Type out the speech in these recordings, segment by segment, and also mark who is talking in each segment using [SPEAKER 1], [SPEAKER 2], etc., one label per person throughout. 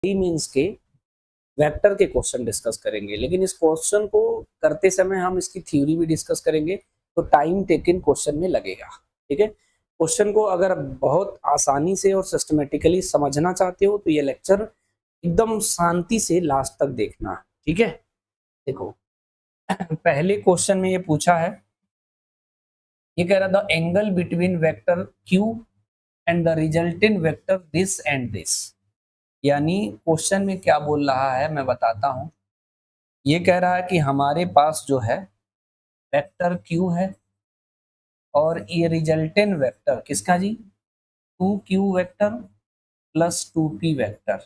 [SPEAKER 1] Means के vector के question discuss करेंगे, लेकिन इस क्वेश्चन को करते समय हम इसकी थ्योरी भी डिस्कस करेंगे, तो टाइम टेकन क्वेश्चन में लगेगा। ठीक है, क्वेश्चन को अगर बहुत आसानी से और सिस्टमेटिकली समझना चाहते हो तो ये लेक्चर एकदम शांति से लास्ट तक देखना। ठीक है, देखो पहले क्वेश्चन में ये पूछा है, ये कह रहा the angle between vector q and the resultant vector this and this. यानी क्वेश्चन में क्या बोल रहा है मैं बताता हूं। ये कह रहा है कि हमारे पास जो है वेक्टर q है और ये रिजल्टेंट वेक्टर किसका जी, 2q vector plus 2p vector,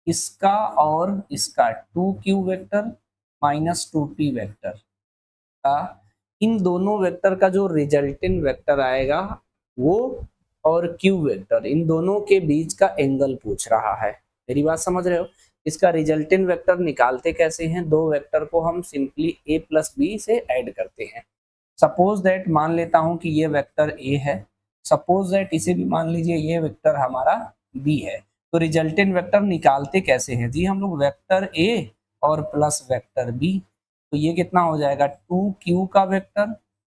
[SPEAKER 1] इसका और इसका 2q vector minus 2p vector का, इन दोनों वेक्टर का जो रिजल्टेंट वेक्टर आएगा वो और q वेक्टर, इन दोनों के बीच का एंगल पूछ रहा है। मेरी बात समझ रहे हो? इसका रिजल्टेंट वेक्टर निकालते कैसे हैं, दो वेक्टर को हम सिंपली a प्लस बी से ऐड करते हैं। सपोज दैट मान लेता हूं कि ये वेक्टर a है, सपोज दैट इसे भी मान लीजिए ये वेक्टर हमारा b है। तो रिजल्टेंट वेक्टर निकालते कैसे हैं जी, हम लोग वेक्टर a और प्लस वेक्टर b, तो ये कितना हो जाएगा 2q का वेक्टर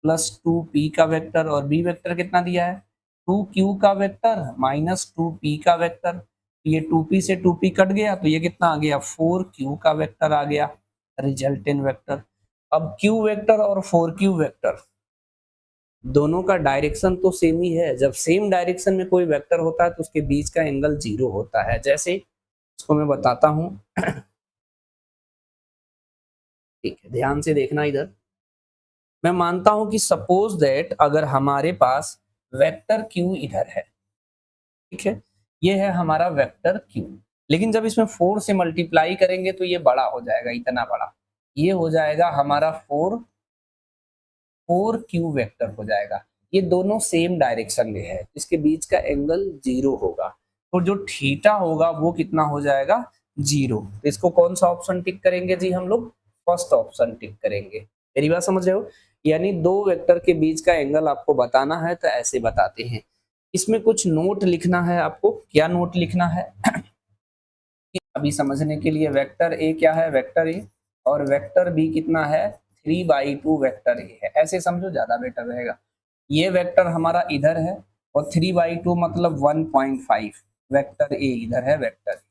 [SPEAKER 1] प्लस 2p का वेक्टर, और b वेक्टर कितना दिया है 2q का वेक्टर माइनस 2p का वेक्टर, तो ये 2p से 2p कट गया तो ये कितना आ गया 4q का वेक्टर आ गया रिजल्टेंट वेक्टर। अब q वेक्टर और 4q वेक्टर दोनों का डायरेक्शन तो सेम ही है, जब सेम डायरेक्शन में कोई वेक्टर होता है तो उसके बीच का एंगल 0 होता है। जैसे इसको मैं बताता हूं, ठीक है ध्यान से देखना इधर। मैं मानता हूं कि सपोज दैट अगर हमारे पास वेक्टर q इधर है, ठीक है, ये है हमारा वेक्टर q, लेकिन जब इसमें 4 से मल्टीप्लाई करेंगे तो ये बड़ा हो जाएगा, इतना बड़ा, ये हो जाएगा हमारा 4q वेक्टर हो जाएगा। ये दोनों सेम डायरेक्शन में है, इसके बीच का एंगल 0 होगा, तो जो थीटा होगा वो कितना हो जाएगा 0। तो इसको कौन सा ऑप्शन टिक करेंगे जी, हम लोग फर्स्ट ऑप्शन टिक करेंगे। मेरी बात समझ रहे हो? यानी दो वेक्टर के बीच का एंगल आपको बताना है तो ऐसे बताते हैं। इसमें कुछ नोट लिखना है आपको, क्या नोट लिखना है अभी समझने के लिए, वेक्टर ए क्या है, वेक्टर ए, और वेक्टर बी कितना है 3/2 वेक्टर ए है, ऐसे समझो ज्यादा बेटर रहेगा। ये वेक्टर हमारा इधर है और 3/2 मतलब 1.5, वेक्टर ए इधर है, वेक्टर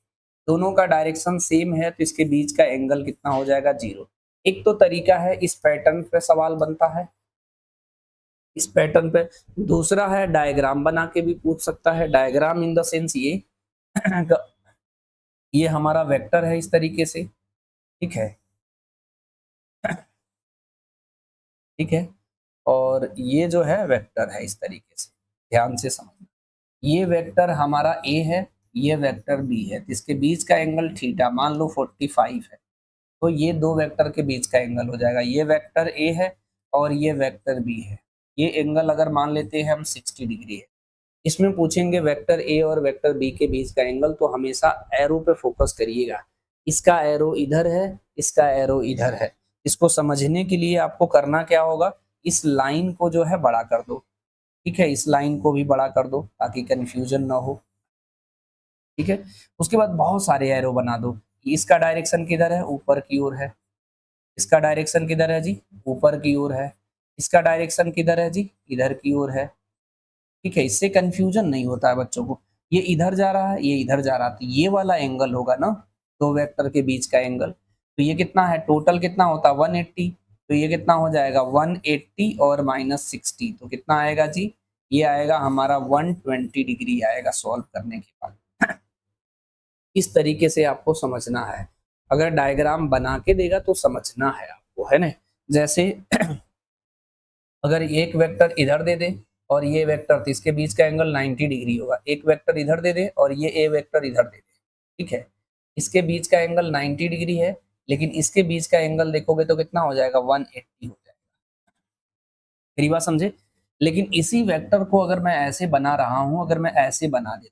[SPEAKER 1] दोनों का डायरेक्शन सेम है तो इसके बीच का एंगल कितना हो जाएगा 0। एक तो तरीका है इस पैटर्न पे सवाल बनता है, इस पैटर्न पे। दूसरा है डायग्राम बना के भी पूछ सकता है, डायग्राम इन द सेंस ये हमारा वेक्टर है इस तरीके से, ठीक है, ठीक है, और ये जो है वेक्टर है इस तरीके से, ध्यान से समझना। ये वेक्टर हमारा ए है, ये वेक्टर बी है, तो इसके बीच का एंगल थीटा मान लो 45 है, तो ये दो वेक्टर के बीच का एंगल हो जाएगा। ये वेक्टर ए है और ये वेक्टर बी है, ये एंगल अगर मान लेते हैं हम 60 डिग्री है। इसमें पूछेंगे वेक्टर ए और वेक्टर बी के बीच का एंगल, तो हमेशा एरो पे फोकस करिएगा, इसका एरो इधर है, इसका एरो इधर है। इसको समझने के लिए आपको करना क्या होगा, इस लाइन को जो है बड़ा कर दो, ठीक है, इस लाइन को भी बड़ा कर दो ताकि कंफ्यूजन ना हो, ठीक है। उसके बाद बहुत सारे एरो बना दो, इसका डायरेक्शन किधर है, ऊपर की ओर है, इसका डायरेक्शन किधर है जी, ऊपर की ओर है, इसका डायरेक्शन किधर है जी, इधर की ओर है, ठीक है। इससे कंफ्यूजन नहीं होता है बच्चों को, ये इधर जा रहा है, ये इधर जा रहा है, तो ये वाला एंगल होगा ना दो वेक्टर के बीच का एंगल, तो ये कितना है, टोटल कितना होता है 180, तो ये कितना हो जाएगा 180 और माइनस 60, तो कितना आएगा जी, ये आएगा हमारा 120 डिग्री आएगा सॉल्व करने के बाद। इस तरीके से आपको समझना है, अगर डायग्राम बना के देगा तो समझना है आपको, है ना। जैसे अगर एक वेक्टर इधर दे दे और ये वेक्टर, तो इसके बीच का एंगल 90 डिग्री होगा। एक वेक्टर इधर दे दे और ये ए वेक्टर इधर दे दे, ठीक है, इसके बीच का एंगल 90 डिग्री है, लेकिन इसके बीच का एंगल देखोगे तो कितना हो जाएगा 180 हो जाएगा। मेरी बात समझे? लेकिन इसी वेक्टर को अगर मैं ऐसे बना रहा हूं, अगर मैं ऐसे बना दे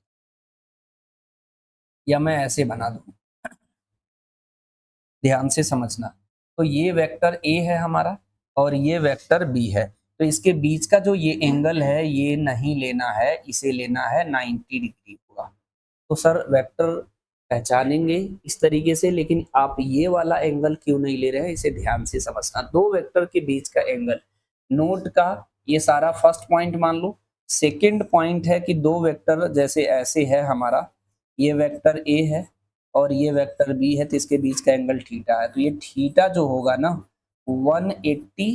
[SPEAKER 1] या मैं ऐसे बना दूं, ध्यान से समझना, तो ये वेक्टर ए है हमारा और ये वेक्टर बी है, तो इसके बीच का जो ये एंगल है ये नहीं लेना है, इसे लेना है 90 डिग्री होगा। तो सर वेक्टर पहचानेंगे इस तरीके से, लेकिन आप ये वाला एंगल क्यों नहीं ले रहे हैं इसे ध्यान से समझना। दो वेक्टर के बीच का एंगल, नोट का ये सारा फर्स्ट पॉइंट मान लो। सेकंड पॉइंट है कि दो वेक्टर जैसे ऐसे है हमारा, ये वेक्टर ए है और ये वेक्टर बी है, तो इसके बीच का एंगल थीटा है। तो ये थीटा जो होगा ना 180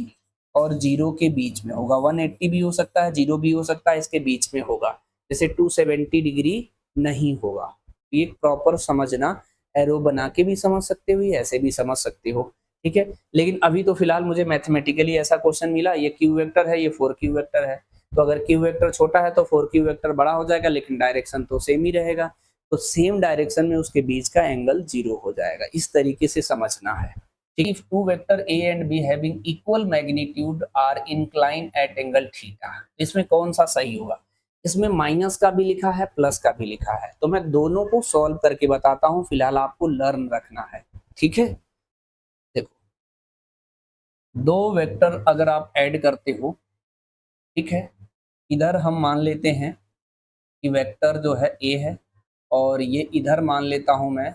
[SPEAKER 1] और 0 के बीच में होगा। 180 भी हो सकता है, 0 भी हो सकता है, इसके बीच में होगा। जैसे 270 डिग्री नहीं होगा। ये प्रॉपर समझना, एरो बना के भी समझ सकते हो, ऐसे भी समझ सकते हो, ठीक है। लेकिन अभी तो फिलहाल मुझे मैथमेटिकली ऐसा क्वेश्चन मिला, ये क्यू वेक्टर है, ये 4 क्यू वेक्टर है। तो अगर क्यू वेक्टर छोटा है तो 4 क्यू वेक्टर बड़ा हो जाएगा, लेकिन डायरेक्शन तो सेम ही रहेगा। तो सेम डायरेक्शन में उसके बीच का एंगल 0 हो जाएगा। इस तरीके से समझना है, ठीक है। If two vector A and B having equal magnitude are incline at angle theta, इसमें कौन सा सही होगा? इसमें माइनस का भी लिखा है, प्लस का भी लिखा है, तो मैं दोनों को सॉल्व करके बताता हूं, फिलहाल आपको लर्न रखना है, ठीक है। देखो, दो वेक्टर अगर आप ऐड करते हो, ठीक है, इधर हम मान लेते हैं कि वेक्टर जो है ए है, और ये इधर मान लेता हूं मैं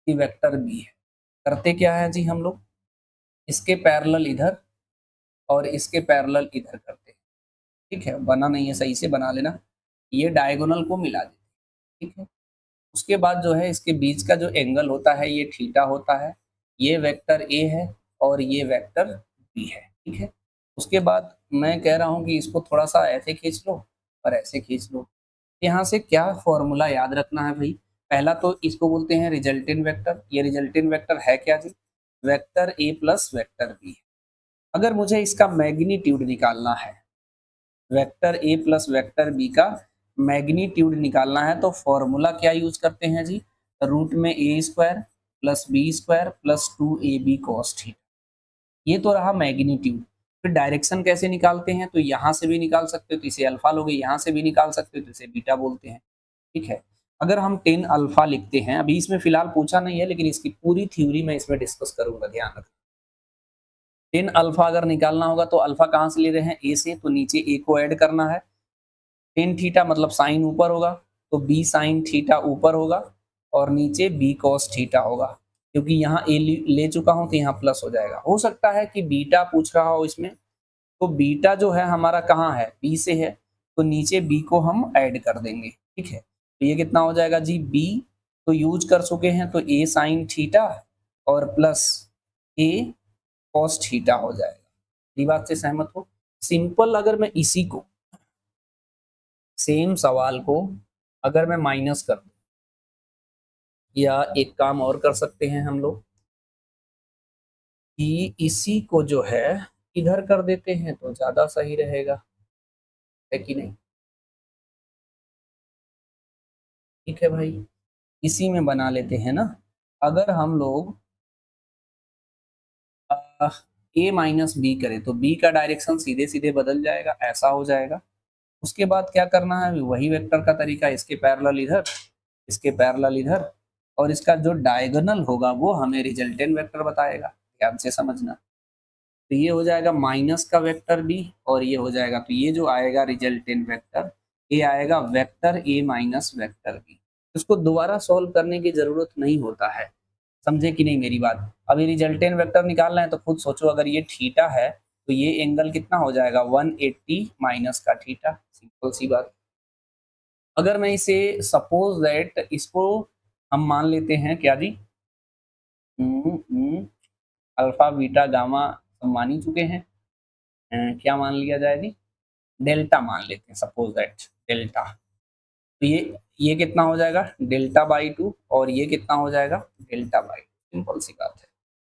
[SPEAKER 1] कि वेक्टर बी है। करते क्या है जी, हम लोग इसके पैरेलल इधर और इसके पैरेलल इधर करते हैं, ठीक है। बना नहीं है, सही से बना लेना। ये डायगोनल को मिला देते हैं, ठीक है। उसके बाद जो है इसके बीच का जो एंगल होता है ये थीटा होता है। ये वेक्टर ए है और ये वेक्टर बी है, ठीक है। उसके बाद मैं कह रहा हूँ कि इसको थोड़ा सा ऐसे खींच लो और ऐसे खींच लो। यहाँ से क्या फॉर्मूला याद रखना है भाई? पहला तो इसको बोलते हैं रिजल्टेंट वेक्टर। ये रिजल्टेंट वेक्टर है क्या जी? Vector A plus vector B. अगर मुझे इसका मैग्नीट्यूड निकालना है, vector A plus vector B का मैग्नीट्यूड निकालना है, तो फॉर्मूला क्या यूज करते हैं जी? रूट में A square plus B square plus 2ab cos theta. ये तो रहा मैग्नीट्यूड। फिर डायरेक्शन कैसे निकालते हैं? तो यहाँ से भी निकाल सकते हो तो इसे अल्फा लोगे, यहाँ से भी निकाल सकते हो तो इसे बीटा बोलते हैं, ठीक है। अगर हम 10 अल्फा लिखते हैं, अभी इसमें फिलहाल पूछा नहीं है, लेकिन इसकी पूरी थ्योरी मैं इसमें डिस्कस करूंगा, ध्यान रखना। 10 अल्फा अगर निकालना होगा तो अल्फा कहाँ से ले रहे हैं? ए से, तो नीचे ए को ऐड करना है। टेन थीटा मतलब साइन ऊपर होगा, तो बी साइन थीटा ऊपर होगा और नीचे बी कॉस थीटा होगा। क्योंकि यहाँ ए ले चुका हूं तो यहाँ प्लस हो जाएगा। हो सकता है कि बीटा पूछ रहा हो इसमें, तो बीटा जो है हमारा कहाँ है? बी से है, तो नीचे बी को हम ऐड कर देंगे, ठीक है। तो ये कितना हो जाएगा जी? बी तो यूज कर चुके हैं, तो ए साइन थीटा और प्लस ए कॉस थीटा हो जाएगा। ये बात से सहमत हो? सिंपल अगर मैं इसी को, सेम सवाल को अगर मैं माइनस कर दूं, या एक काम और कर सकते हैं हम लोग कि इसी को जो है इधर कर देते हैं तो ज्यादा सही रहेगा, है कि नहीं? ठीक है भाई, इसी में बना लेते हैं ना। अगर हम लोग ए माइनस बी करें तो बी का डायरेक्शन सीधे सीधे बदल जाएगा, ऐसा हो जाएगा। उसके बाद क्या करना है? वही वेक्टर का तरीका, इसके पैरेलल इधर, इसके पैरेलल इधर, और इसका जो डायगोनल होगा वो हमें रिजल्टेंट वेक्टर बताएगा, ध्यान से समझना। तो ये हो जाएगा माइनस का वेक्टर बी और ये हो जाएगा, तो ये जो आएगा रिजल्टेंट वेक्टर, ये आएगा vector A minus vector B. इसको दोबारा सॉल्व करने की जरूरत नहीं होता है, समझे कि नहीं मेरी बात? अभी रिजल्टेंट वेक्टर निकालना है तो खुद सोचो, अगर ये थीटा है तो ये एंगल कितना हो जाएगा? 180 माइनस का थीटा, सिंपल सी बात। अगर मैं इसे सपोज दैट इसको हम मान लेते हैं क्या जी, अल्फा बीटा गामा हम मान ही चुके हैं। क्या मान लिया जाए जी? डेल्टा मान लेते हैं, सपोज दैट डेल्टा। तो ये कितना हो जाएगा? डेल्टा बाई 2, और ये कितना हो जाएगा? Delta by 2। सिंपल सी बात है,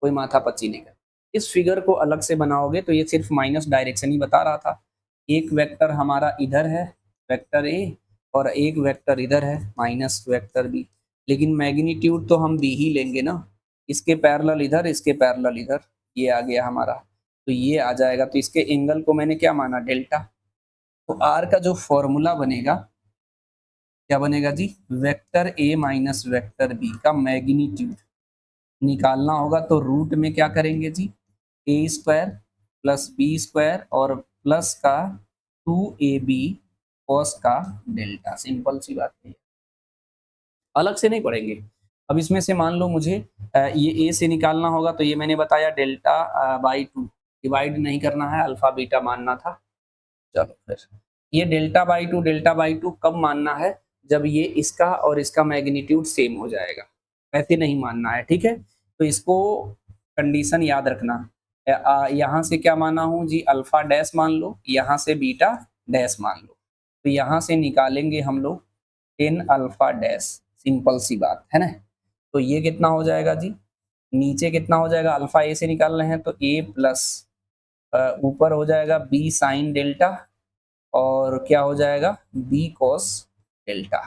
[SPEAKER 1] कोई माथा पच्ची नहीं कर। इस फिगर को अलग से बनाओगे तो ये सिर्फ माइनस डायरेक्शन ही बता रहा था। एक वेक्टर हमारा इधर है, वेक्टर ए, और एक वेक्टर इधर है माइनस वेक्टर बी। लेकिन मैग्नीट्यूड तो हम बी ही लेंगे ना, इसके पैरेलल इधर, इसके पैरेलल इधर, ये आ गया हमारा, तो ये आ जाएगा। तो इसके एंगल को मैंने क्या माना? डेल्टा। तो आर का जो फॉर्मूला बनेगा, क्या बनेगा जी? Vector A minus vector B का मैग्नीट्यूड निकालना होगा, तो रूट में क्या करेंगे जी? A square plus B square और प्लस का 2ab कॉस का डेल्टा, सिंपल सी बात है। अलग से नहीं पढ़ेंगे। अब इसमें से मान लो मुझे ये ए से निकालना होगा, तो ये मैंने बताया डेल्टा बाई 2, डिवाइड नहीं करना है, अल्फा बीटा मानना था। चलो फिर ये डेल्टा बाई टू कब मानना है, जब ये इसका और इसका मैग्नीट्यूड सेम हो जाएगा, ऐसे नहीं मानना है, ठीक है। तो इसको कंडीशन याद रखना। यहाँ से क्या माना हूँ जी, अल्फा डैश मान लो, यहाँ से बीटा डैश मान लो, तो यहाँ से निकालेंगे हम लोग 10 अल्फा डैश, सिंपल सी बात है ना। तो ये कितना हो जाएगा जी, नीचे कितना हो जाएगा, अल्फा ए से निकाल रहे हैं तो ए प्लस ऊपर हो जाएगा बी साइन डेल्टा, और क्या हो जाएगा बी कॉस डेल्टा।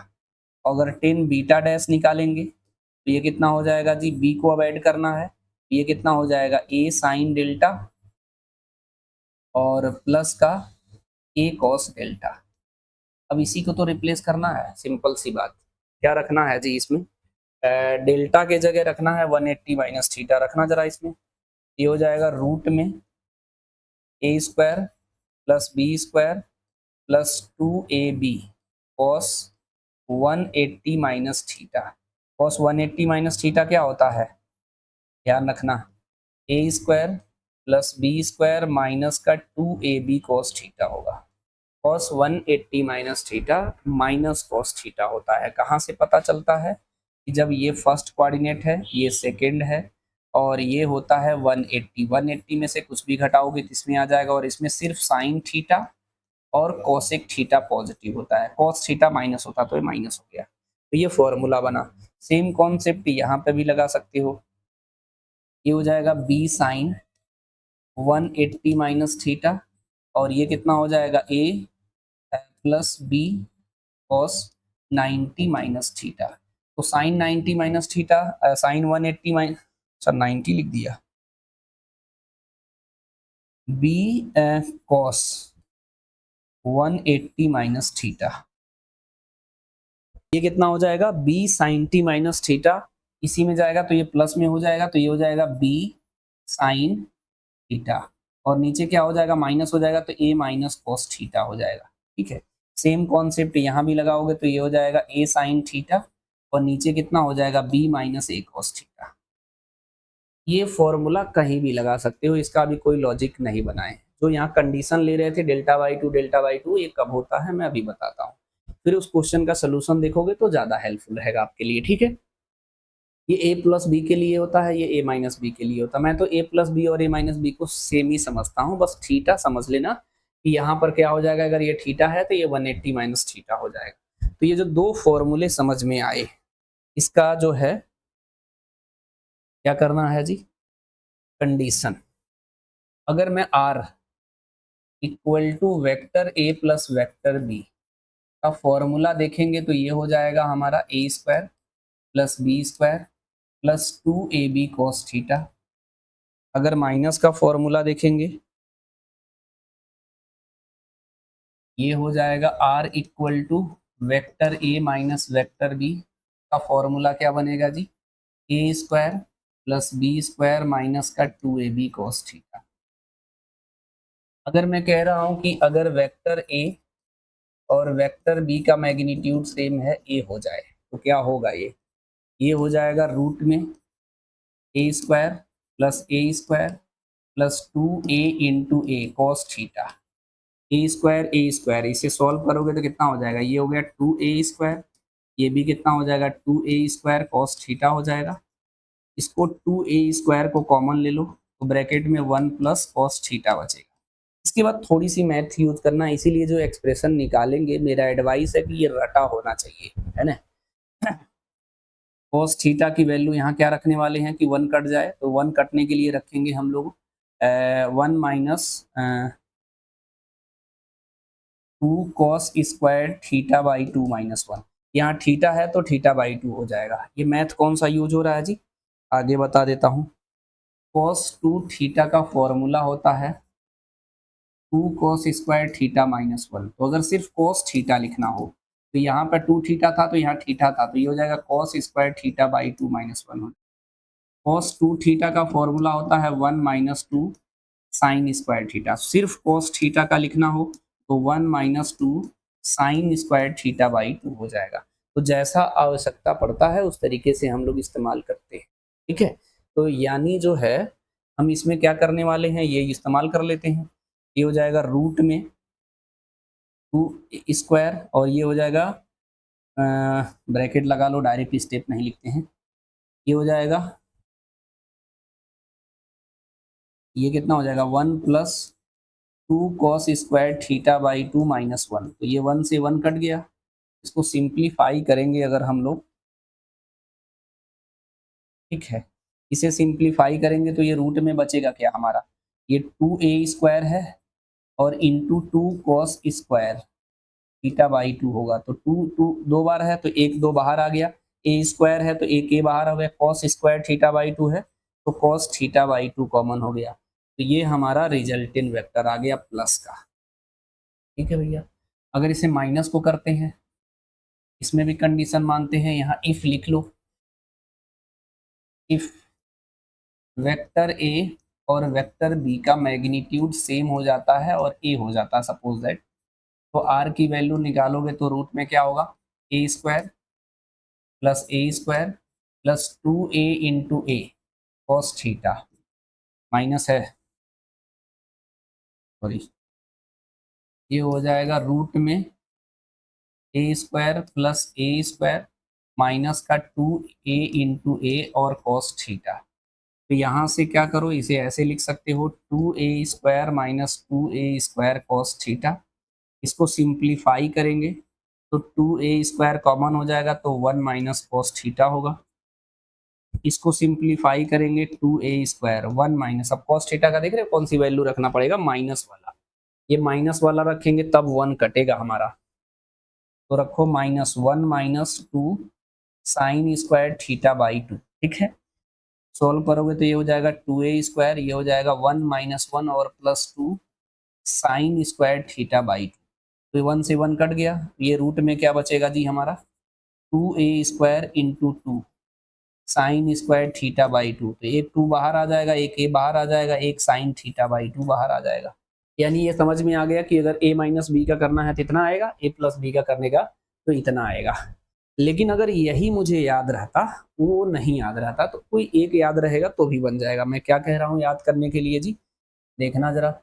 [SPEAKER 1] अगर 10 बीटा डैश निकालेंगे तो ये कितना हो जाएगा जी, बी को अब ऐड करना है, ये कितना हो जाएगा ए साइन डेल्टा और प्लस का ए कॉस डेल्टा। अब इसी को तो रिप्लेस करना है, सिंपल सी बात। क्या रखना है जी इसमें, डेल्टा के जगह रखना है 180 माइनस थीटा रखना जरा इसमें। ये हो जाएगा रूट में A square plus B square plus 2ab cos 180 minus theta. Cos 180 minus theta क्या होता है, ध्यान रखना, A square plus B square minus का 2ab कॉस थीटा होगा। Cos 180 minus theta minus cos theta होता है। कहाँ से पता चलता है कि जब ये फर्स्ट कोऑर्डिनेट है, ये सेकंड है, और ये होता है 180 में से कुछ भी घटाओगे तो इसमें आ जाएगा, और इसमें सिर्फ साइन थीटा और कोसेक थीटा पॉजिटिव होता है, कॉस थीटा माइनस होता तो ये माइनस हो गया। तो ये फॉर्मूला बना। सेम कॉन्सेप्ट यहाँ पे भी लगा सकते हो, ये हो जाएगा बी साइन 180 माइनस थीटा, और ये कितना हो जाएगा A plus B cos 90 minus theta. तो sine 90 minus theta, sine 180 minus, sir 90 लिख दिया, बी कॉस 180 माइनस थीटा, ये कितना हो जाएगा B sine T minus theta, इसी में जाएगा तो ये प्लस में हो जाएगा, तो ये हो जाएगा बी साइन थीटा, और नीचे क्या हो जाएगा माइनस हो जाएगा, तो ए माइनस कॉस थीटा हो जाएगा, ठीक है। सेम कॉन्सेप्ट यहाँ भी लगाओगे तो ये हो जाएगा ए साइन थीटा, और नीचे कितना हो जाएगा बी माइनस ए कॉस थीटा। ये फॉर्मूला कहीं भी लगा सकते हो, इसका भी कोई लॉजिक नहीं बनाए। जो यहाँ कंडीशन ले रहे थे डेल्टा बाई टू, ये कब होता है मैं अभी बताता हूँ, फिर उस क्वेश्चन का सोल्यूशन देखोगे तो ज्यादा हेल्पफुल रहेगा आपके लिए, ठीक है। ये ए प्लस बी के लिए होता है, ये ए माइनस बी के लिए होता है। मैं तो ए प्लस बी और ए माइनस बी को सेम ही समझता हूँ, बस थीटा समझ लेना कि यहाँ पर क्या हो जाएगा, अगर ये थीटा है तो ये 180 माइनस थीटा हो जाएगा। तो ये जो दो फॉर्मूले समझ में आए, इसका जो है क्या करना है जी, कंडीशन। अगर मैं R equal to vector A plus vector B का फॉर्मूला देखेंगे तो ये हो जाएगा हमारा A square plus B square plus 2ab cos theta. अगर माइनस का फॉर्मूला देखेंगे ये हो जाएगा R equal to vector A minus vector B का फॉर्मूला क्या बनेगा जी, A square plus B square minus का 2ab कॉस थीटा। अगर मैं कह रहा हूं कि अगर वेक्टर ए और वेक्टर बी का मैग्नीट्यूड सेम है, ए हो जाए, तो क्या होगा, ये हो जाएगा रूट में A square plus 2a into A cos theta. A square इसे सॉल्व करोगे तो कितना हो जाएगा, ये हो गया 2a स्क्वायर, ये भी कितना हो जाएगा 2a स्क्वायर कॉस थीटा हो जाएगा। इसको 2a स्क्वायर को कॉमन ले लो तो ब्रैकेट में 1 प्लस कॉस थीटा बचेगा। इसके बाद थोड़ी सी मैथ यूज करना, इसीलिए जो एक्सप्रेशन निकालेंगे मेरा एडवाइस है कि ये रटा होना चाहिए, है ना। कॉस थीटा की वैल्यू यहाँ क्या रखने वाले हैं कि 1 कट जाए, तो 1 कटने के लिए रखेंगे हम लोग 1 minus 2 cos square theta by 2 minus 1। यहाँ थीटा है तो थीटा बाई 2 हो जाएगा। ये मैथ कौन सा यूज हो रहा है जी, आगे बता देता हूँ। कॉस 2 थीटा का फॉर्मूला होता है 2 कॉस स्क्वायर थीटा माइनस 1। तो अगर सिर्फ कॉस थीटा लिखना हो तो यहाँ पर 2 थीटा था तो यहाँ थीटा था, तो ये हो जाएगा cos square theta by 2 minus 1। Cos 2 theta का फॉर्मूला होता है 1 माइनस 2 साइन स्क्वायर थीटा। सिर्फ कॉस थीटा का लिखना हो तो 1 minus 2 sine square theta by 2 हो जाएगा। तो जैसा आवश्यकता पड़ता है उस तरीके से हम लोग इस्तेमाल करते हैं, ठीक है। तो यानी जो है हम इसमें क्या करने वाले हैं, ये इस्तेमाल कर लेते हैं। ये हो जाएगा रूट में 2 स्क्वायर और ये हो जाएगा ब्रैकेट लगा लो, डायरेक्ट स्टेप नहीं लिखते हैं। ये हो जाएगा, ये कितना हो जाएगा 1 plus 2 cos square theta by 2 minus 1। तो ये 1 से 1 कट गया। इसको सिंप्लीफाई करेंगे अगर हम लोग, ठीक है, इसे सिंप्लीफाई करेंगे तो ये रूट में बचेगा क्या हमारा, ये 2a स्क्वायर है और into 2 cos square theta by 2 होगा। तो 2 दो बार है तो एक 2 बाहर आ गया, a स्क्वायर है तो एक a बाहर आ गया, कॉस स्क्वायर थीटा बाई 2 है तो कॉस थीटा बाई 2 कॉमन हो गया। तो ये हमारा रिजल्टेंट वेक्टर आ गया प्लस का, ठीक है भैया। अगर इसे माइनस को करते हैं, इसमें भी कंडीशन मानते हैं, यहाँ इफ लिख लो, इफ वेक्टर ए और वेक्टर बी का मैग्नीट्यूड सेम हो जाता है और ए हो जाता है सपोज दैट, तो आर की वैल्यू निकालोगे तो रूट में क्या होगा, ए स्क्वायर प्लस ए स्क्वायर प्लस 2a इंटू ए कॉस थीटा माइनस है, सॉरी, ये हो जाएगा रूट में A square plus A square minus का 2a इंटू ए और कॉस थीटा। तो यहाँ से क्या करो, इसे ऐसे लिख सकते हो 2a square minus 2a square cos theta. इसको सिंप्लीफाई करेंगे तो 2a स्क्वायर कॉमन हो जाएगा तो 1 माइनस कॉस थीटा होगा। इसको सिंप्लीफाई करेंगे 2a स्क्वायर 1 माइनस, अब कॉस थीटा का देख रहे हो कौन सी वैल्यू रखना पड़ेगा, माइनस वाला। ये माइनस वाला रखेंगे तब 1 कटेगा हमारा, तो रखो -1 minus 2 sine square theta by 2, ठीक है। सोल्व करोगे तो ये हो जाएगा 2a स्क्वायर, ये हो जाएगा 1 माइनस 1 और plus 2 sine square theta by 2। तो 1 से 1 कट गया, ये रूट में क्या बचेगा जी हमारा 2a square into 2 sine square theta by 2। तो एक 2 बाहर आ जाएगा, एक a बाहर आ जाएगा, एक साइन थीटा बाई 2 बाहर आ जाएगा। यानी ये समझ में आ गया कि अगर a माइनस बी का करना है तो इतना आएगा, a प्लस बी का करने का तो इतना आएगा। लेकिन अगर यही मुझे याद रहता, वो नहीं याद रहता, तो कोई एक याद रहेगा तो भी बन जाएगा। मैं क्या कह रहा हूँ याद करने के लिए जी, देखना जरा,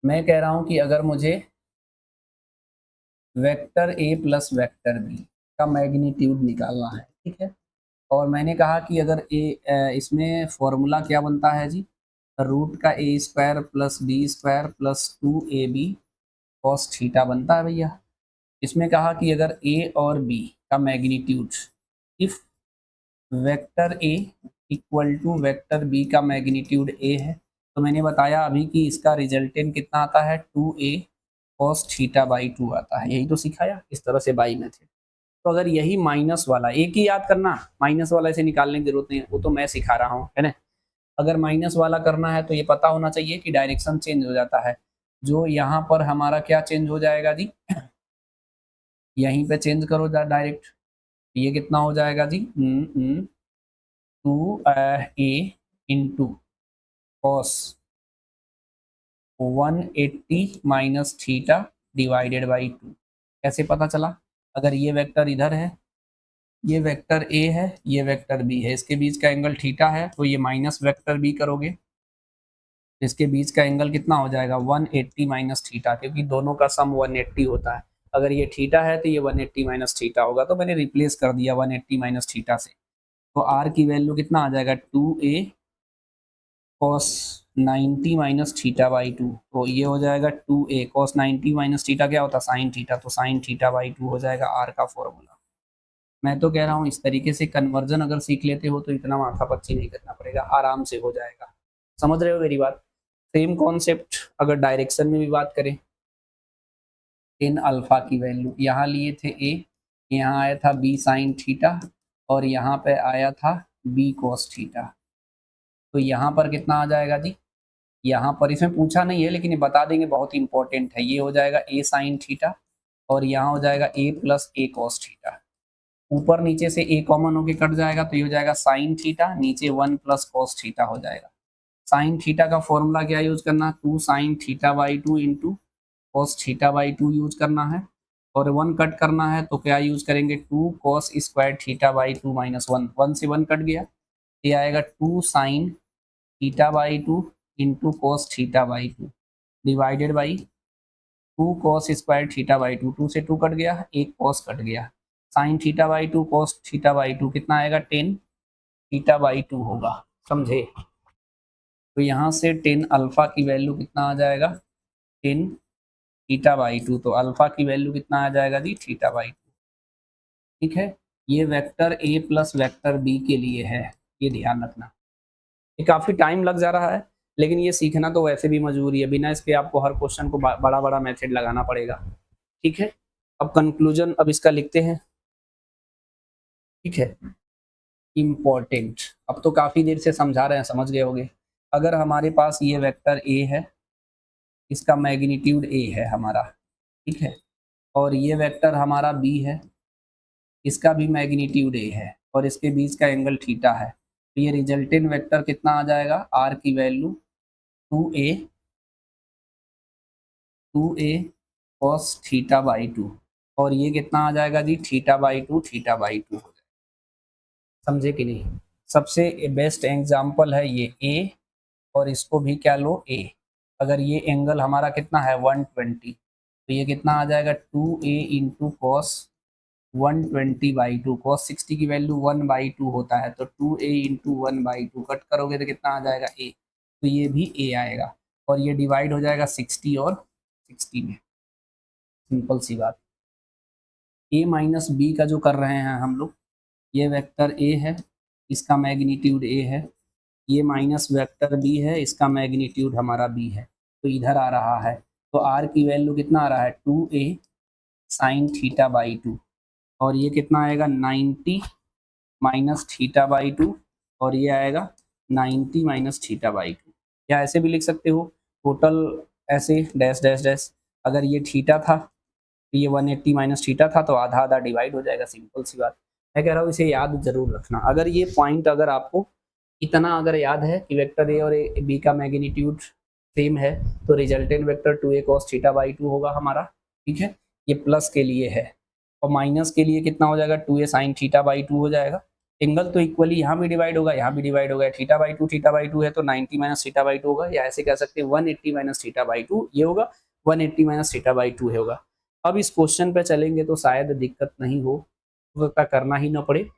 [SPEAKER 1] मैं कह रहा हूँ कि अगर मुझे vector A plus vector B का मैग्नीट्यूड निकालना है, ठीक है, और मैंने कहा कि अगर इसमें फॉर्मूला क्या बनता है जी, रूट का A square plus B square plus 2ab cos theta बनता है भैया। इसमें कहा कि अगर ए और बी का magnitude, if vector A equal to vector B का मैग्नीट्यूड ए है, तो मैंने बताया अभी कि इसका रिजल्टेंट कितना आता है 2a कॉस थीटा बाई 2 आता है, यही तो सिखाया इस तरह से बाई मेथड। तो अगर यही माइनस वाला, एक ही याद करना, माइनस वाला इसे निकालने की जरूरत नहीं है, वो तो मैं सिखा रहा हूँ, है ना। अगर माइनस वाला करना है तो ये पता होना चाहिए कि डायरेक्शन चेंज हो जाता है। जो यहाँ पर हमारा क्या चेंज हो जाएगा जी, यहीं पे चेंज करो डायरेक्ट, ये कितना हो जाएगा जी 2a into cos 180 minus theta divided by 2। कैसे पता चला, अगर ये वेक्टर इधर है, ये वेक्टर ए है, ये वेक्टर बी है, इसके बीच का एंगल थीटा है, तो ये माइनस वेक्टर बी करोगे, इसके बीच का एंगल कितना हो जाएगा 180 माइनस थीटा, क्योंकि दोनों का सम 180 होता है। अगर ये थीटा है तो ये 180 माइनस थीटा होगा, तो मैंने रिप्लेस कर दिया 180 माइनस थीटा से। तो आर की वैल्यू कितना आ जाएगा 2a cos 90 minus theta by 2। तो ये हो जाएगा 2a कॉस 90 माइनस थीटा क्या होता है साइन थीटा, तो साइन थीटा बाई 2 हो जाएगा आर का फॉर्मूला। मैं तो कह रहा हूँ इस तरीके से कन्वर्जन अगर सीख लेते हो तो इतना माथापच्ची नहीं करना पड़ेगा, आराम से हो जाएगा। समझ रहे हो मेरी बात। सेम कॉन्सेप्ट अगर डायरेक्शन में भी बात करें, टेन अल्फा की वैल्यू यहाँ लिए थे a, यहाँ आया था b साइन थीटा और यहाँ पे आया था b कॉस थीटा। तो यहाँ पर कितना आ जाएगा जी, यहाँ पर इसमें पूछा नहीं है लेकिन ये बता देंगे, बहुत इंपॉर्टेंट है। ये हो जाएगा a साइन थीटा और यहाँ हो जाएगा a plus a cos theta. ऊपर नीचे से a कॉमन होके कट जाएगा तो ये हो जाएगा साइन थीटा, नीचे 1 प्लस कॉस थीटा हो जाएगा। साइन थीटा का फॉर्मूला क्या यूज करना, 2 sine theta by 2 into cos theta by 2 use करना है। और 1 कट करना है तो क्या यूज करेंगे, 2 cos square theta by 2 minus 1, 1 से 1 कट गया, ये आएगा 2 sine theta by 2 into cos theta by 2 divided by 2 cos square theta by 2, 2 से 2 कट गया, एक cos कट गया, sine theta by 2 cos theta by 2 कितना आएगा, 10 थीटा बाई 2 होगा, समझे। तो यहाँ से 10 अल्फा की वैल्यू कितना आ जाएगा, 10 थीटा बाई 2, तो अल्फा की वैल्यू कितना आ जाएगा जी, थीटा बाई 2। ठीक है, ये vector A plus vector B के लिए है, ये ध्यान रखना। ये काफ़ी टाइम लग जा रहा है, लेकिन ये सीखना तो वैसे भी मजबूरी है, बिना इसके आपको हर क्वेश्चन को बड़ा बड़ा मेथड लगाना पड़ेगा। ठीक है, अब कंक्लूजन अब इसका लिखते हैं। ठीक है, इम्पोर्टेंट, अब तो काफ़ी देर से समझा रहे हैं, समझ गए होंगे। अगर हमारे पास ये वेक्टर ए है, इसका मैग्नीट्यूड ए है हमारा, ठीक है, और ये वेक्टर हमारा बी है, इसका भी मैग्नीट्यूड ए है, और इसके बीच का एंगल थीटा है, तो ये रिजल्टेंट वेक्टर कितना आ जाएगा, आर की value 2a cos theta by 2, और ये कितना आ जाएगा जी, थीटा बाई 2 थीटा बाई 2 हो जाएगा, समझे कि नहीं। सबसे बेस्ट एग्जांपल है ये a, और इसको भी क्या लो a, अगर ये एंगल हमारा कितना है 120, तो ये कितना आ जाएगा 2a into cos 120 by 2, cos 60 की वैल्यू 1/2 होता है, तो 2a इंटू 1/2 कट करोगे तो कितना आ जाएगा a, तो ये भी a आएगा, और ये डिवाइड हो जाएगा 60 और 60 में, सिंपल सी बात। a माइनस बी का जो कर रहे हैं हम लोग, ये वेक्टर a है, इसका मैग्नीट्यूड a है, ये माइनस वेक्टर b है, इसका मैग्नीट्यूड हमारा b है, तो इधर आ रहा है, तो r की वैल्यू कितना आ रहा है 2a साइन थीटा बाई 2, और ये कितना आएगा 90 माइनस थीटा बाई 2, और ये आएगा 90 माइनस थीटा बाई 2, या ऐसे भी लिख सकते हो टोटल ऐसे डैश डैश डैश, अगर ये थीटा था तो ये 180 माइनस थीटा था, तो आधा आधा डिवाइड हो जाएगा, सिंपल सी बात। मैं कह रहा हूँ इसे याद जरूर रखना, अगर ये पॉइंट अगर आपको इतना अगर याद है कि वेक्टर ए और बी का मैग्नीट्यूड सेम है, तो resultant vector 2a cos theta by 2 होगा हमारा। ठीक है, ये प्लस के लिए है, और माइनस के लिए कितना हो जाएगा 2a साइन थीटा बाई 2 हो जाएगा। एंगल तो इक्वली यहाँ भी डिवाइड होगा, यहाँ भी डिवाइड होगा, थीटा बाई 2 है तो 90 माइनस थीटा बाई 2 होगा, या ऐसे कह सकते हैं 180 माइनस थीटा बाई 2 ये होगा, 180 माइनस थीटा बाई 2 होगा। अब इस क्वेश्चन पे चलेंगे तो शायद दिक्कत नहीं हो, तो करना ही ना पड़े।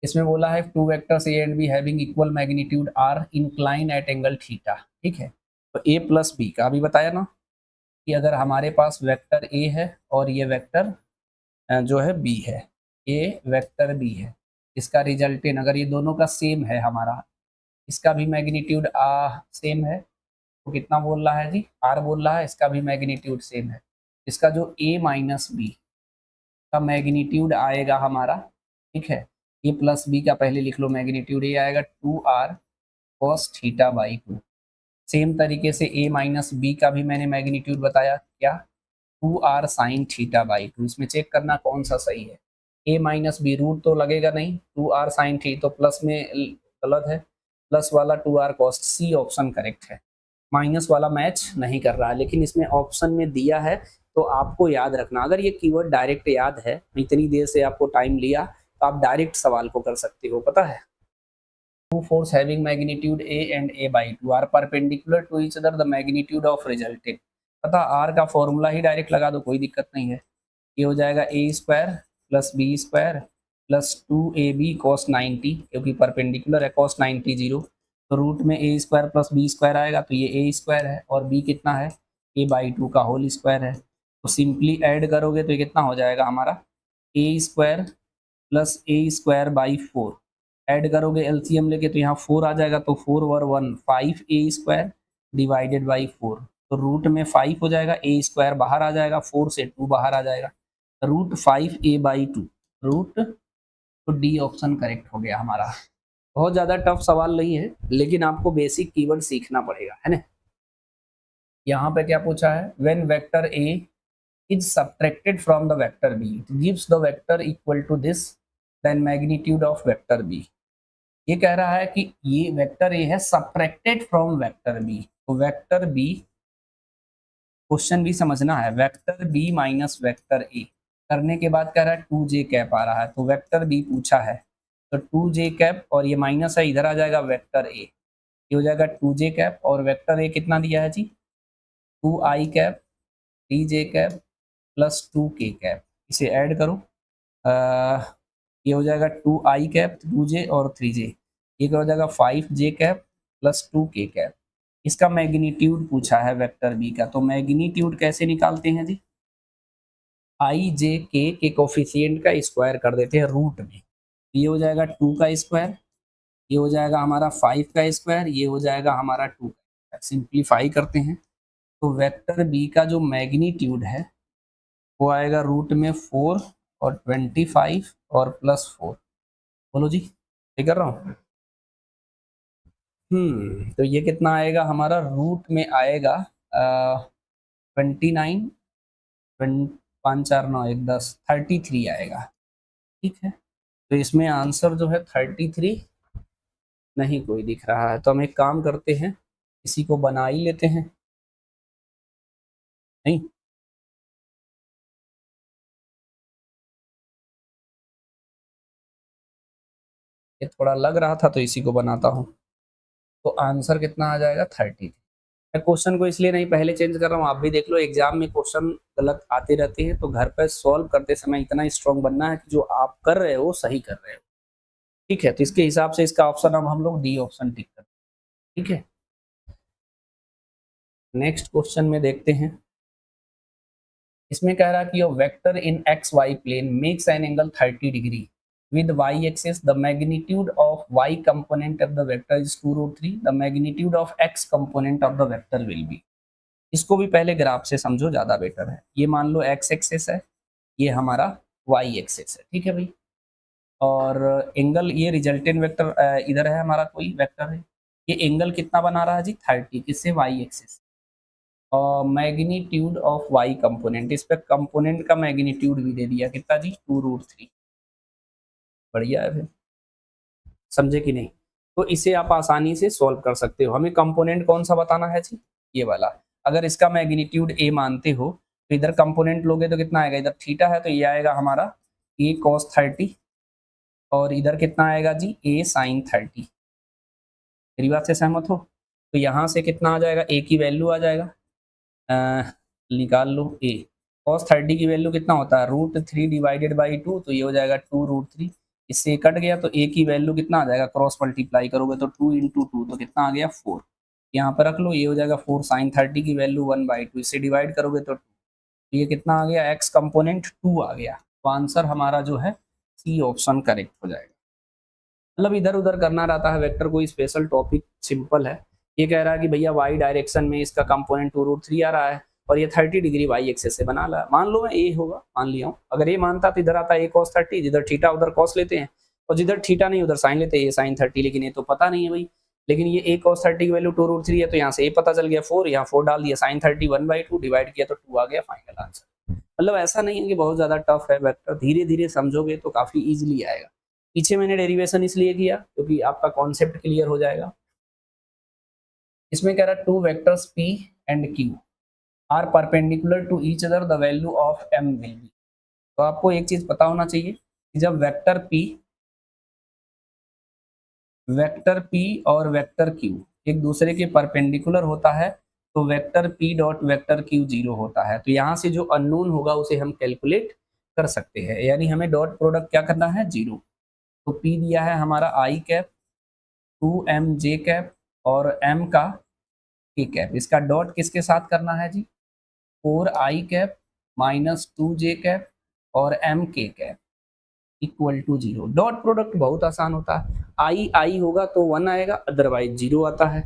[SPEAKER 1] इसमें बोला है two vectors A and B having equal magnitude are incline at angle theta. ठीक है, तो ए प्लस बी का अभी बताया ना कि अगर हमारे पास वेक्टर ए है और ये वेक्टर जो है बी है, ए वेक्टर बी है, इसका रिजल्टेंट अगर ये दोनों का सेम है हमारा, इसका भी मैग्नीट्यूड सेम है, तो कितना बोल रहा है जी, आर बोल रहा है, इसका भी मैग्नीट्यूड सेम है, इसका जो ए माइनस बी का मैग्नीट्यूड आएगा हमारा, ठीक है, ए प्लस बी का पहले लिख लो मैग्नीट्यूड, ये आएगा 2r cos theta by 2। Same तरीके से ए माइनस बी का भी मैंने मैग्नीट्यूड बताया, क्या 2r साइन थीटा बाई 2, इसमें चेक करना कौन सा सही है, ए माइनस बी रूट तो लगेगा नहीं, 2r साइन थी तो प्लस में गलत है, प्लस वाला 2r cos, C option correct है, माइनस वाला मैच नहीं कर रहा है, लेकिन इसमें ऑप्शन में दिया है तो आपको याद रखना, अगर ये कीवर्ड डायरेक्ट याद है, इतनी देर से आपको टाइम लिया तो आप डायरेक्ट सवाल को कर सकते हो, पता है। Two force having magnitude a and a by 2 are perpendicular to each other, the magnitude of resultant, पता r का फॉर्मूला ही डायरेक्ट लगा दो, कोई दिक्कत नहीं है, ये हो जाएगा a square plus B square plus 2ab cos 90, क्योंकि परपेंडिकुलर है cos 90 जीरो, तो रूट में a square plus B square आएगा, तो ये a स्क्वायर है और b कितना है a बाई 2 का होल स्क्वायर है, तो सिंपली ऐड करोगे तो ये कितना हो जाएगा हमारा a square plus a square by 4, add करोगे एलसीएम लेके तो यहाँ 4 आ जाएगा, तो 4 और 1 5a स्क्वायर डिवाइडेड बाई 4, तो रूट में 5 हो जाएगा, a स्क्वायर बाहर आ जाएगा, 4 से 2 बाहर आ जाएगा, रूट 5a बाई 2 रूट, तो डी ऑप्शन करेक्ट हो गया हमारा। बहुत ज़्यादा टफ सवाल नहीं है, लेकिन आपको बेसिक कीवर्ड सीखना पड़ेगा, है ना। यहाँ पे क्या पूछा है, when vector a is subtracted from the vector b, it gives the vector equal to this, then magnitude of vector b। ये कह रहा है कि ये वेक्टर ए है सब्ट्रैक्टेड फ्रॉम वेक्टर बी, तो वेक्टर बी क्वेश्चन भी समझना है। Vector B minus vector A करने के बाद कह रहा है 2j कैप आ रहा है, तो वेक्टर बी पूछा है तो 2j कैप और ये माइनस है, इधर आ जाएगा वेक्टर ए, ये हो जाएगा 2j कैप और वेक्टर ए कितना दिया है जी 2i cap 3j cap plus 2k cap. इसे ऐड करो, ये हो जाएगा 2i कैप 2j और 3j, ये हो जाएगा 5j cap plus 2k cap. इसका मैग्नीट्यूड पूछा है वेक्टर बी का, तो मैग्नीट्यूड कैसे निकालते हैं जी, आई जे के कोफिशिएंट का स्क्वायर कर देते हैं रूट में, ये हो जाएगा 2 का स्क्वायर, ये हो जाएगा हमारा 5 का स्क्वायर, ये हो जाएगा हमारा 2 का। सिंप्लीफाई करते हैं तो वेक्टर बी का जो मैग्नीट्यूड है वो आएगा रूट में 4 और 25 और प्लस 4। बोलो जी, ये कर रहा हूँ। तो ये कितना आएगा हमारा रूट में आएगा 29, 5 4 9 1 10 33 आएगा। ठीक है, तो इसमें आंसर जो है 33 नहीं कोई दिख रहा है, तो हम एक काम करते हैं इसी को बना ही लेते हैं। नहीं, ये थोड़ा लग रहा था तो इसी को बनाता हूँ, तो आंसर कितना आ जाएगा 30। मैं क्वेश्चन को इसलिए नहीं पहले चेंज कर रहा हूँ, आप भी देख लो एग्जाम में क्वेश्चन गलत आते रहते हैं, तो घर पर सॉल्व करते समय इतना स्ट्रॉन्ग बनना है कि जो आप कर रहे हो सही कर रहे हो। ठीक है, तो इसके हिसाब से इसका ऑप्शन अब हम लोग डी ऑप्शन टिक करते हैं। ठीक है, नेक्स्ट क्वेश्चन में देखते हैं। इसमें कह रहा है कि vector in X Y plane makes an angle 30 degree with y axis, the magnitude of y component of the vector is 2√3, the magnitude of x component of the vector will be। इसको भी पहले graph से समझो, ज़्यादा better है। ये मान लो x axis है, ये हमारा y एक्सिस है, ठीक है भाई, और एंगल ये रिजल्टेंट वेक्टर इधर है, हमारा कोई वेक्टर है, ये एंगल कितना बना रहा है जी 30, किससे y एक्सिस, और मैग्नीट्यूड ऑफ y कंपोनेंट, इस पे कंपोनेंट का मैग्नीट्यूड भी दे दिया कितना जी 2√3। बढ़िया है फिर, समझे कि नहीं। तो इसे आप आसानी से सॉल्व कर सकते हो। हमें कंपोनेंट कौन सा बताना है जी, ये वाला। अगर इसका मैग्नीट्यूड a मानते हो तो इधर कंपोनेंट लोगे तो कितना आएगा, इधर थीटा है तो ये आएगा हमारा a cos 30 और इधर कितना आएगा जी a sin 30। मेरी बात से सहमत हो। तो यहाँ से कितना आ जाएगा, a की वैल्यू आ जाएगा, निकाल लो a cos 30 की वैल्यू कितना होता है √3 डिवाइडेड बाई 2, तो ये हो जाएगा 2√3, इससे कट गया तो a की वैल्यू कितना आ जाएगा, क्रॉस मल्टीप्लाई करोगे तो 2 इंटू 2 तो कितना आ गया 4, यहाँ पर रख लो, ये हो जाएगा 4 sin 30 की वैल्यू 1/2, इससे डिवाइड करोगे तो 2, ये कितना आ गया x कंपोनेंट 2 आ गया। तो आंसर हमारा जो है सी ऑप्शन करेक्ट हो जाएगा। मतलब इधर उधर करना रहता है वेक्टर, कोई स्पेशल टॉपिक सिंपल है। ये कह रहा है कि भैया वाई डायरेक्शन में इसका कंपोनेंट 2√3 आ रहा है और ये 30 डिग्री वाई एक्सेस से बना ला, मान लो मैं ए होगा, मान लिया हूँ। अगर ये मानता तो इधर आता ए cos 30, जिधर थीटा उधर cos लेते हैं, और जिधर थीटा नहीं उधर साइन लेते हैं, ये sin 30, लेकिन ये तो पता नहीं है भाई। लेकिन ये ए cos 30 की वैल्यू 2√3 है, तो यहाँ से ए पता चल गया 4, यहाँ 4 डाल दिया, sin 30 1/2 डिवाइड किया तो 2 आ गया फाइनल आंसर। मतलब ऐसा नहीं है कि बहुत ज्यादा टफ है वेक्टर, धीरे धीरे समझोगे तो काफी ईजिली आएगा। पीछे मैंने डेरिवेशन इसलिए किया क्योंकि आपका कॉन्सेप्ट क्लियर हो जाएगा। इसमें कह रहा है 2 vectors p and q are perpendicular to each other, the value of m will be. तो आपको एक चीज पता होना चाहिए कि जब वेक्टर p और वेक्टर q एक दूसरे के परपेंडिकुलर होता है तो vector p dot vector q 0 होता है। तो यहाँ से जो अननोन होगा उसे हम कैलकुलेट कर सकते हैं, यानी हमें डॉट प्रोडक्ट क्या करना है 0। तो p दिया है हमारा i कैप 2mj कैप और m का k कैप, इसका डॉट किसके साथ करना है जी 4i cap minus 2j cap और mk cap equal to 0। Dot product बहुत आसान होता है, आई होगा तो 1 आएगा, अदरवाइज 0 आता है।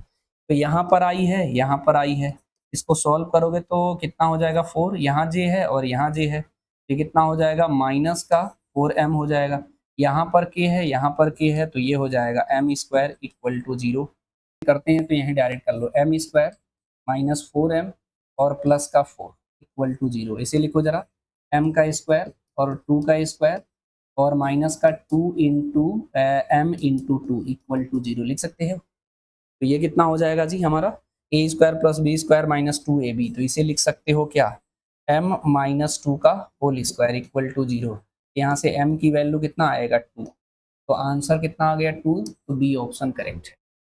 [SPEAKER 1] तो यहाँ पर आई है, यहाँ पर आई है, इसको सॉल्व करोगे तो कितना हो जाएगा 4, यहाँ j है और यहाँ j है, ये कितना हो जाएगा माइनस का 4m हो जाएगा, यहाँ पर k है, यहाँ पर k है, तो ये हो जाएगा m स्क्वायर इक्वल टू 0। करते हैं तो यहीं डायरेक्ट कर लो, m स्क्वायर माइनस 4m और प्लस का 4 इक्वल टू 0। इसे लिखो जरा, m का स्क्वायर और 2 का स्क्वायर और माइनस का 2 into m into 2 equal to 0 लिख सकते हैं। तो ये कितना हो जाएगा जी हमारा A square plus B square minus 2ab, तो इसे लिख सकते हो क्या, m माइनस 2 का होल स्क्वायर इक्वल टू 0। यहाँ से m की वैल्यू कितना आएगा 2, तो आंसर कितना आ गया 2, तो बी ऑप्शन करेक्ट है।